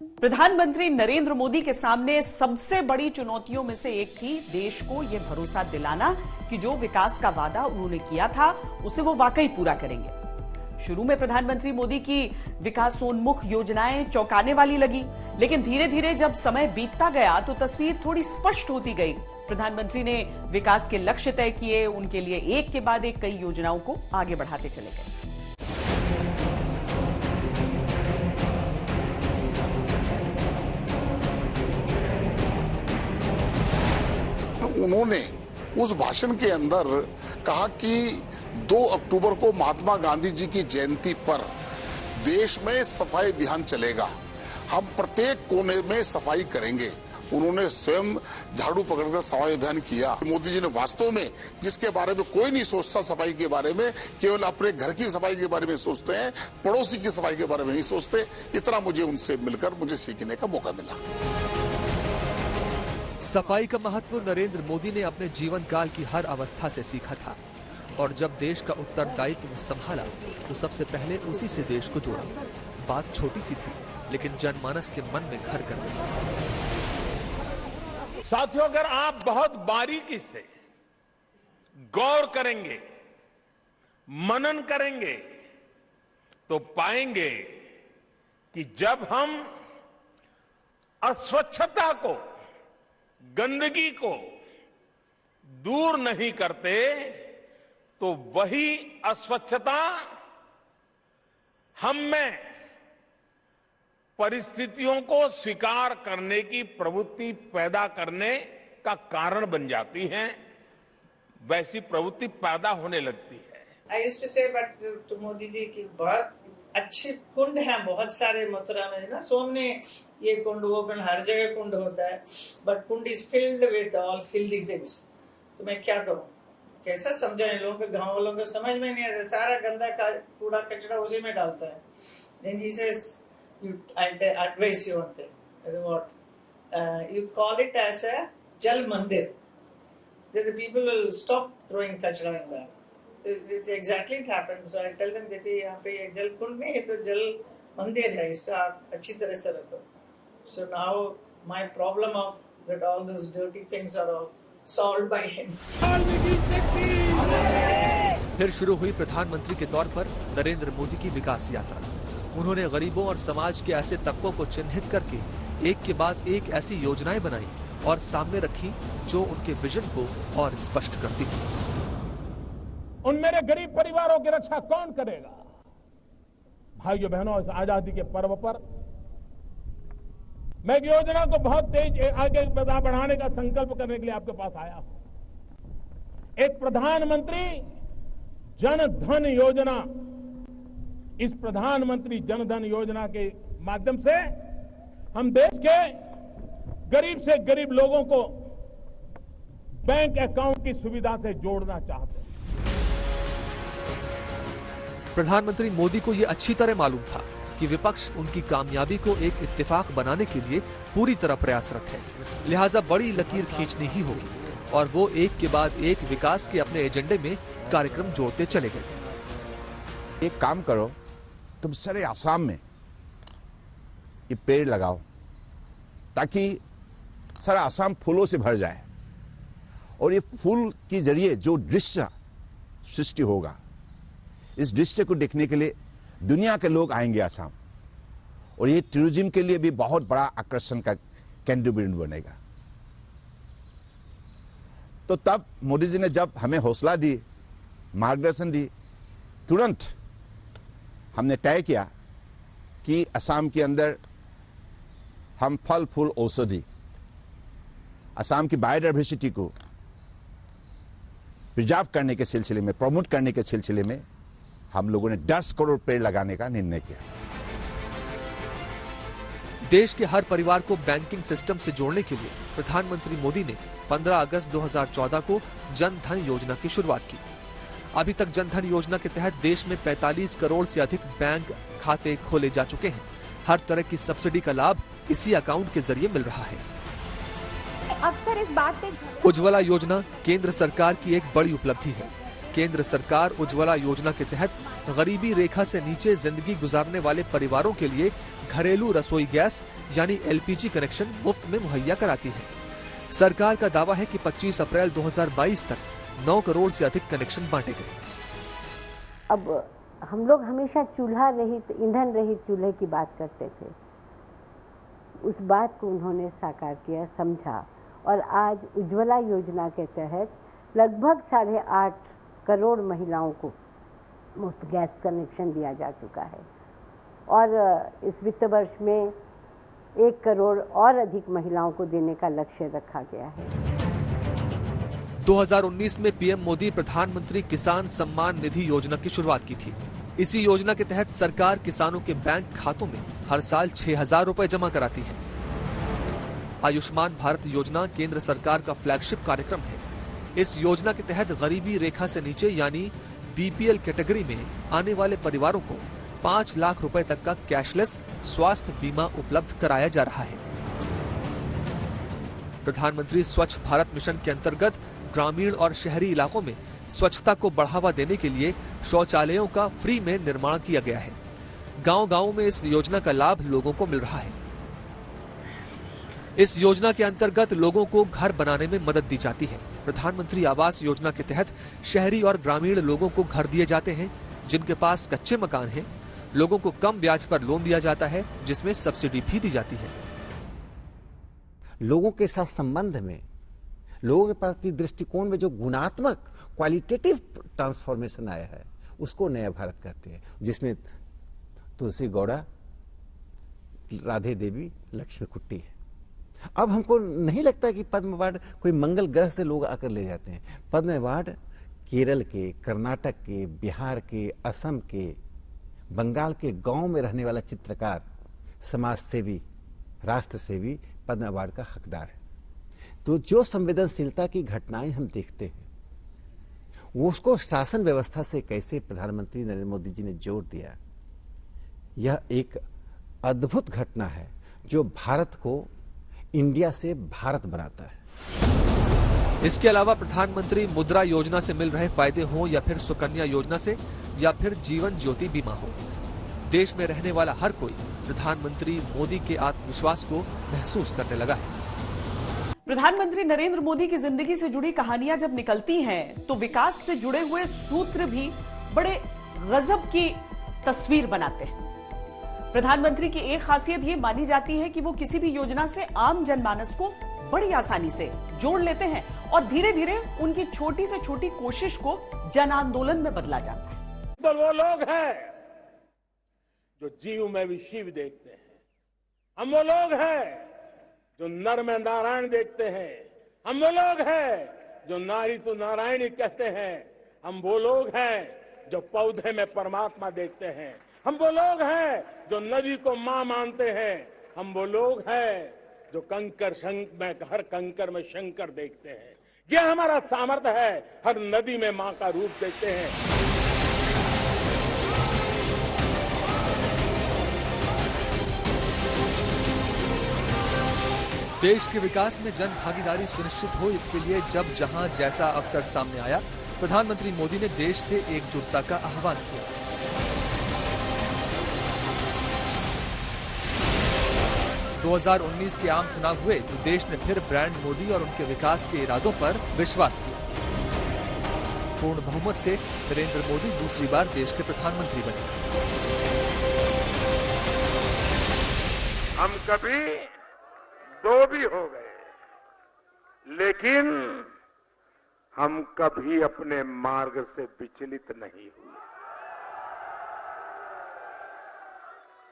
प्रधानमंत्री नरेंद्र मोदी के सामने सबसे बड़ी चुनौतियों में से एक थी देश को यह भरोसा दिलाना कि जो विकास का वादा उन्होंने किया था उसे वो वाकई पूरा करेंगे। शुरू में प्रधानमंत्री मोदी की विकासोन्मुख योजनाएं चौंकाने वाली लगी, लेकिन धीरे धीरे जब समय बीतता गया तो तस्वीर थोड़ी स्पष्ट होती गई। प्रधानमंत्री ने विकास के लक्ष्य तय किए, उनके लिए एक के बाद एक कई योजनाओं को आगे बढ़ाते चले गए। उन्होंने उस भाषण के अंदर कहा कि 2 अक्टूबर को महात्मा गांधी जी की जयंती पर देश में सफाई अभियान चलेगा, हम प्रत्येक कोने में सफाई करेंगे। उन्होंने स्वयं झाड़ू पकड़कर सफाई अभियान किया। मोदी जी ने वास्तव में, जिसके बारे में कोई नहीं सोचता सफाई के बारे में, केवल अपने घर की सफाई के बारे में सोचते हैं, पड़ोसी की सफाई के बारे में नहीं सोचते। इतना मुझे उनसे मिलकर मुझे सीखने का मौका मिला। सफाई का महत्व नरेंद्र मोदी ने अपने जीवन काल की हर अवस्था से सीखा था और जब देश का उत्तरदायित्व संभाला तो सबसे पहले उसी से देश को जोड़ा। बात छोटी सी थी लेकिन जनमानस के मन में घर कर गई। साथियों, अगर आप बहुत बारीकी से गौर करेंगे, मनन करेंगे तो पाएंगे कि जब हम अस्वच्छता को, गंदगी को दूर नहीं करते तो वही अस्वच्छता हम में परिस्थितियों को स्वीकार करने की प्रवृत्ति पैदा करने का कारण बन जाती है, वैसी प्रवृत्ति पैदा होने लगती है। I used to say but Modi ji की बहुत अच्छे कुंड हैं, बहुत सारे मथुरा में ना, सोमने ये कुंड वो कुंड, हर जगह कुंड होता है, but Kund is filled with all filthy things. तो मैं क्या करूं, कैसा समझाएं इन लोगों को, गांव वालों को समझ में नहीं आता, सारा गंदा कूड़ा कचरा उसी में डालता है। Then he says, I advise you one thing, you call it as a jal mandir, then the people will stop throwing kachra in there. So it exactly it happens. So I tell them that यहाँ पे ये जल कुंड में, ये तो जल मंदिर है, इसका आप अच्छी तरह से रखो। So now my problem of that all those dirty things are all solved by him. फिर शुरू हुई प्रधानमंत्री के तौर पर नरेंद्र मोदी की विकास यात्रा। उन्होंने गरीबों और समाज के ऐसे तबकों को चिन्हित करके एक के बाद एक ऐसी योजनाएं बनाई और सामने रखी जो उनके विजन को और स्पष्ट करती थी। उन मेरे गरीब परिवारों की रक्षा कौन करेगा? भाइयों बहनों, इस आजादी के पर्व पर मैं एक योजना को बहुत तेज आगे बढ़ाने का संकल्प करने के लिए आपके पास आया हूं। एक प्रधानमंत्री जन धन योजना। इस प्रधानमंत्री जन धन योजना के माध्यम से हम देश के गरीब से गरीब लोगों को बैंक अकाउंट की सुविधा से जोड़ना चाहते हैं। प्रधानमंत्री मोदी को यह अच्छी तरह मालूम था कि विपक्ष उनकी कामयाबी को एक इत्तेफाक बनाने के लिए पूरी तरह प्रयासरत है, लिहाजा बड़ी लकीर खींचनी ही होगी और वो एक के बाद एक विकास के अपने एजेंडे में कार्यक्रम जोड़ते चले गए। एक काम करो, तुम सारे आसाम में ये पेड़ लगाओ ताकि सारा आसाम फूलों से भर जाए और ये फूल के जरिए जो दृश्य सृष्टि होगा, इस दृश्य को देखने के लिए दुनिया के लोग आएंगे आसाम और ये टूरिज्म के लिए भी बहुत बड़ा आकर्षण का केंद्र बिंदु बनेगा। तो तब मोदी जी ने जब हमें हौसला दी, मार्गदर्शन दी, तुरंत हमने तय किया कि असम के अंदर हम फल फूल औषधि, असम की बायोडायवर्सिटी को प्रिजर्व करने के सिलसिले में, प्रमोट करने के सिलसिले में हम लोगों ने 10 करोड़ पेड़ लगाने का निर्णय किया। देश के हर परिवार को बैंकिंग सिस्टम से जोड़ने के लिए प्रधानमंत्री मोदी ने 15 अगस्त 2014 को जन धन योजना की शुरुआत की। अभी तक जन धन योजना के तहत देश में 45 करोड़ से अधिक बैंक खाते खोले जा चुके हैं। हर तरह की सब्सिडी का लाभ इसी अकाउंट के जरिए मिल रहा है। अक्सर इस बात पे उज्ज्वला योजना केंद्र सरकार की एक बड़ी उपलब्धि है। केंद्र सरकार उज्ज्वला योजना के तहत गरीबी रेखा से नीचे जिंदगी गुजारने वाले परिवारों के लिए घरेलू रसोई गैस यानी एलपीजी कनेक्शन मुफ्त में मुहैया कराती है। सरकार का दावा है कि 25 अप्रैल 2022 तक 9 करोड़ से अधिक कनेक्शन बांटे गए। अब हम लोग हमेशा चूल्हा रहित, ईंधन रहित चूल्हे की बात करते थे। उस बात को उन्होंने साकार किया, समझा, और आज उज्ज्वला योजना के तहत लगभग 8.5 करोड़ महिलाओं को मुफ्त गैस कनेक्शन दिया जा चुका है और इस वित्त वर्ष में 1 करोड़ और अधिक महिलाओं को देने का लक्ष्य रखा गया है। 2019 में पीएम मोदी प्रधानमंत्री किसान सम्मान निधि योजना की शुरुआत की थी। इसी योजना के तहत सरकार किसानों के बैंक खातों में हर साल 6,000 रुपए जमा कराती है। आयुष्मान भारत योजना केंद्र सरकार का फ्लैगशिप कार्यक्रम है। इस योजना के तहत गरीबी रेखा से नीचे यानी बीपीएल कैटेगरी में आने वाले परिवारों को 5 लाख रुपए तक का कैशलेस स्वास्थ्य बीमा उपलब्ध कराया जा रहा है। प्रधानमंत्री स्वच्छ भारत मिशन के अंतर्गत ग्रामीण और शहरी इलाकों में स्वच्छता को बढ़ावा देने के लिए शौचालयों का फ्री में निर्माण किया गया है। गांव-गांव में इस योजना का लाभ लोगों को मिल रहा है। इस योजना के अंतर्गत लोगों को घर बनाने में मदद दी जाती है। प्रधानमंत्री आवास योजना के तहत शहरी और ग्रामीण लोगों को घर दिए जाते हैं। जिनके पास कच्चे मकान हैं, लोगों को कम ब्याज पर लोन दिया जाता है, जिसमें सब्सिडी भी दी जाती है। लोगों के साथ संबंध में, लोगों के प्रति दृष्टिकोण में जो गुणात्मक क्वालिटेटिव ट्रांसफॉर्मेशन आया है, उसको नया भारत कहते हैं, जिसमें तुलसी गौड़ा, राधे देवी, लक्ष्मी कुट्टी है। अब हमको नहीं लगता कि पद्म अवार्ड कोई मंगल ग्रह से लोग आकर ले जाते हैं। पद्म अवार्ड केरल के, कर्नाटक के, बिहार के, असम के, बंगाल के गांव में रहने वाला चित्रकार, समाज सेवी, राष्ट्र सेवी पद्म अवार्ड का हकदार है। तो जो संवेदनशीलता की घटनाएं हम देखते हैं, वो उसको शासन व्यवस्था से कैसे प्रधानमंत्री नरेंद्र मोदी जी ने जोड़ दिया, यह एक अद्भुत घटना है जो भारत को इंडिया से भारत बनाता है। इसके अलावा प्रधानमंत्री मुद्रा योजना से मिल रहे फायदे हों या फिर सुकन्या योजना से या फिर जीवन ज्योति बीमा हो, देश में रहने वाला हर कोई प्रधानमंत्री मोदी के आत्मविश्वास को महसूस करने लगा है। प्रधानमंत्री नरेंद्र मोदी की जिंदगी से जुड़ी कहानियां जब निकलती हैं, तो विकास से जुड़े हुए सूत्र भी बड़े गजब की तस्वीर बनाते हैं। प्रधानमंत्री की एक खासियत ये मानी जाती है कि वो किसी भी योजना से आम जनमानस को बड़ी आसानी से जोड़ लेते हैं और धीरे धीरे उनकी छोटी से छोटी कोशिश को जन आंदोलन में बदला जाता है। तो वो लोग हैं जो जीव में भी शिव देखते हैं। हम वो लोग हैं जो नर में नारायण देखते हैं। हम वो लोग हैं जो नारी तो नारायणी कहते हैं। हम वो लोग हैं जो पौधे में परमात्मा देखते हैं। हम वो लोग हैं जो नदी को मां मानते हैं। हम वो लोग हैं जो हर कंकर में शंकर देखते हैं। यह हमारा सामर्थ्य है, हर नदी में मां का रूप देखते हैं। देश के विकास में जन भागीदारी सुनिश्चित हो, इसके लिए जब जहां जैसा अवसर सामने आया, प्रधानमंत्री मोदी ने देश से एकजुटता का आह्वान किया। 2019 के आम चुनाव हुए तो देश ने फिर ब्रांड मोदी और उनके विकास के इरादों पर विश्वास किया। पूर्ण बहुमत से नरेंद्र मोदी दूसरी बार देश के प्रधानमंत्री बने। हम कभी दो भी हो गए, लेकिन हम कभी अपने मार्ग से विचलित नहीं हुए।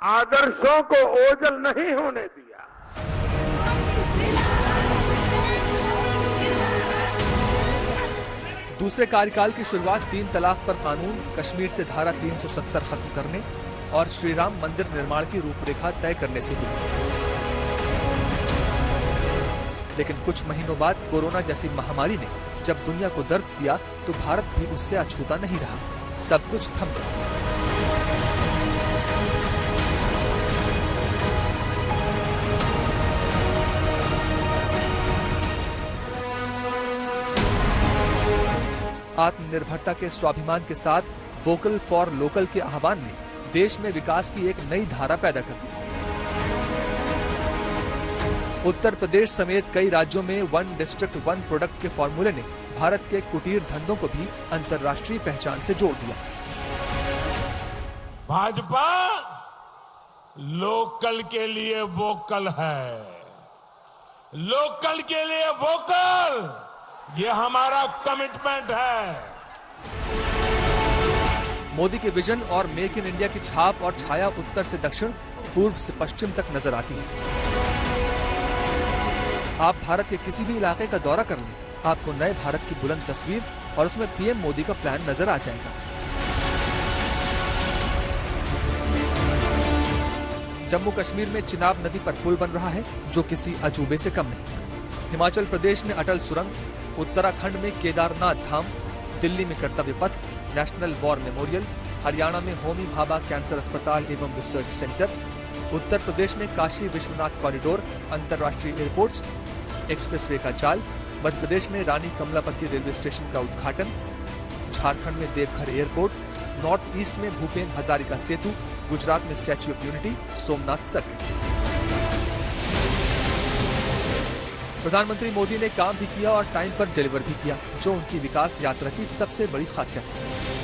आदर्शों को ओझल नहीं होने दिया। दूसरे कार्यकाल की शुरुआत 3 तलाक पर कानून, कश्मीर से धारा 370 खत्म करने और श्री राम मंदिर निर्माण की रूपरेखा तय करने से हुई। लेकिन कुछ महीनों बाद कोरोना जैसी महामारी ने जब दुनिया को दर्द दिया तो भारत भी उससे अछूता नहीं रहा। सब कुछ थम गया। आत्मनिर्भरता के स्वाभिमान के साथ वोकल फॉर लोकल के आह्वान ने देश में विकास की एक नई धारा पैदा कर दी। उत्तर प्रदेश समेत कई राज्यों में वन डिस्ट्रिक्ट वन प्रोडक्ट के फॉर्मूले ने भारत के कुटीर धंधों को भी अंतर्राष्ट्रीय पहचान से जोड़ दिया। भाजपा लोकल के लिए वोकल है, लोकल के लिए वोकल, ये हमारा कमिटमेंट है। मोदी के विजन और मेक इन इंडिया की छाप और छाया उत्तर से दक्षिण, पूर्व से पश्चिम तक नजर आती है। आप भारत के किसी भी इलाके का दौरा कर लें, आपको नए भारत की बुलंद तस्वीर और उसमें पीएम मोदी का प्लान नजर आ जाएगा। जम्मू कश्मीर में चिनाब नदी पर पुल बन रहा है जो किसी अजूबे से कम नहीं। हिमाचल प्रदेश में अटल सुरंग, उत्तराखंड में केदारनाथ धाम, दिल्ली में कर्तव्य पथ, नेशनल वॉर मेमोरियल, हरियाणा में होमी भाभा कैंसर अस्पताल एवं रिसर्च सेंटर, उत्तर प्रदेश में काशी विश्वनाथ कॉरिडोर, अंतर्राष्ट्रीय एयरपोर्ट्स, एक्सप्रेसवे का जाल, मध्य प्रदेश में रानी कमलापति रेलवे स्टेशन का उद्घाटन, झारखंड में देवघर एयरपोर्ट, नॉर्थ ईस्ट में भूपेन हजारिका सेतु, गुजरात में statue of unity, Somnath circuit. प्रधानमंत्री मोदी ने काम भी किया और टाइम पर डिलीवर भी किया, जो उनकी विकास यात्रा की सबसे बड़ी खासियत है।